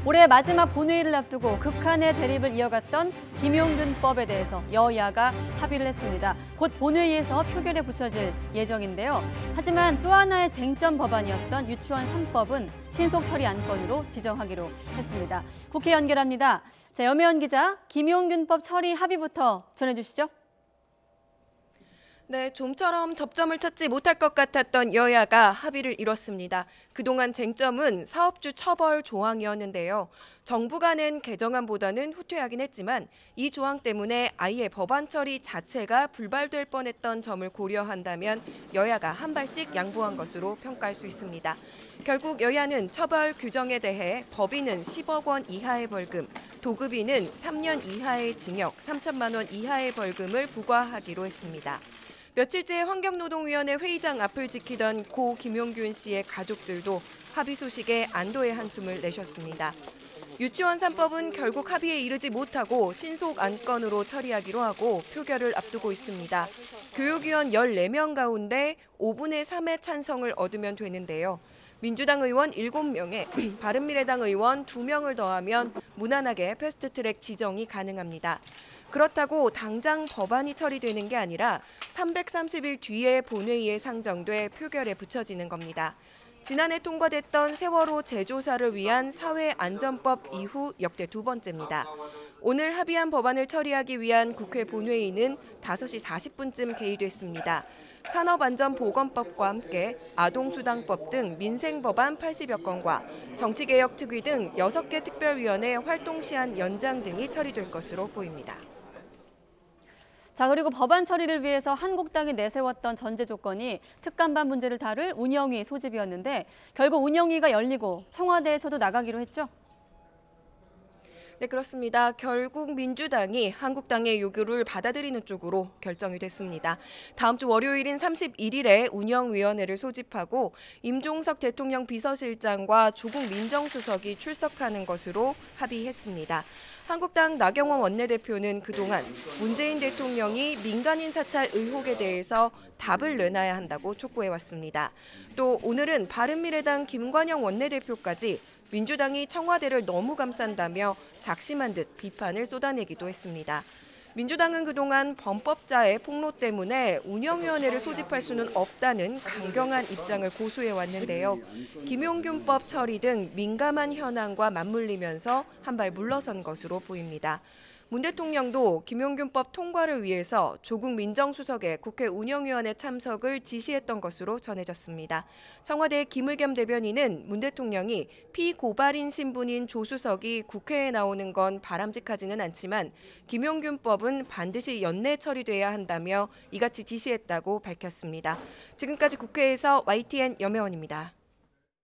올해 마지막 본회의를 앞두고 극한의 대립을 이어갔던 김용균법에 대해서 여야가 합의를 했습니다. 곧 본회의에서 표결에 붙여질 예정인데요. 하지만 또 하나의 쟁점 법안이었던 유치원 3법은 신속 처리 안건으로 지정하기로 했습니다. 국회 연결합니다. 자, 염혜원 기자, 김용균법 처리 합의부터 전해주시죠. 네, 좀처럼 접점을 찾지 못할 것 같았던 여야가 합의를 이뤘습니다. 그동안 쟁점은 사업주 처벌 조항이었는데요. 정부가 낸 개정안보다는 후퇴하긴 했지만 이 조항 때문에 아예 법안 처리 자체가 불발될 뻔했던 점을 고려한다면 여야가 한 발씩 양보한 것으로 평가할 수 있습니다. 결국 여야는 처벌 규정에 대해 법인은 10억 원 이하의 벌금, 도급인은 3년 이하의 징역, 3천만 원 이하의 벌금을 부과하기로 했습니다. 며칠째 환경노동위원회 회의장 앞을 지키던 고 김용균 씨의 가족들도 합의 소식에 안도의 한숨을 내셨습니다. 유치원 3법은 결국 합의에 이르지 못하고 신속 안건으로 처리하기로 하고 표결을 앞두고 있습니다. 교육위원 14명 가운데 5분의 3의 찬성을 얻으면 되는데요. 민주당 의원 7명에 바른미래당 의원 2명을 더하면 무난하게 패스트트랙 지정이 가능합니다. 그렇다고 당장 법안이 처리되는 게 아니라 330일 뒤에 본회의에 상정돼 표결에 붙여지는 겁니다. 지난해 통과됐던 세월호 재조사를 위한 사회안전법 이후 역대 두 번째입니다. 오늘 합의한 법안을 처리하기 위한 국회 본회의는 5시 40분쯤 개의됐습니다. 산업안전보건법과 함께 아동수당법 등 민생법안 80여 건과 정치개혁특위 등 6개 특별위원회 활동시한 연장 등이 처리될 것으로 보입니다. 자, 그리고 법안 처리를 위해서 한국당이 내세웠던 전제 조건이 특감반 문제를 다룰 운영위 소집이었는데 결국 운영위가 열리고 청와대에서도 나가기로 했죠? 네, 그렇습니다. 결국 민주당이 한국당의 요구를 받아들이는 쪽으로 결정이 됐습니다. 다음 주 월요일인 31일에 운영위원회를 소집하고 임종석 대통령 비서실장과 조국 민정수석이 출석하는 것으로 합의했습니다. 한국당 나경원 원내대표는 그동안 문재인 대통령이 민간인 사찰 의혹에 대해서 답을 내놔야 한다고 촉구해왔습니다. 또 오늘은 바른미래당 김관영 원내대표까지 민주당이 청와대를 너무 감싼다며 작심한 듯 비판을 쏟아내기도 했습니다. 민주당은 그동안 범법자의 폭로 때문에 운영위원회를 소집할 수는 없다는 강경한 입장을 고수해왔는데요. 김용균법 처리 등 민감한 현안과 맞물리면서 한 발 물러선 것으로 보입니다. 문 대통령도 김용균법 통과를 위해서 조국 민정수석의 국회 운영위원회 참석을 지시했던 것으로 전해졌습니다. 청와대 김의겸 대변인은 문 대통령이 피고발인 신분인 조 수석이 국회에 나오는 건 바람직하지는 않지만 김용균법은 반드시 연내 처리돼야 한다며 이같이 지시했다고 밝혔습니다. 지금까지 국회에서 YTN 염혜원입니다.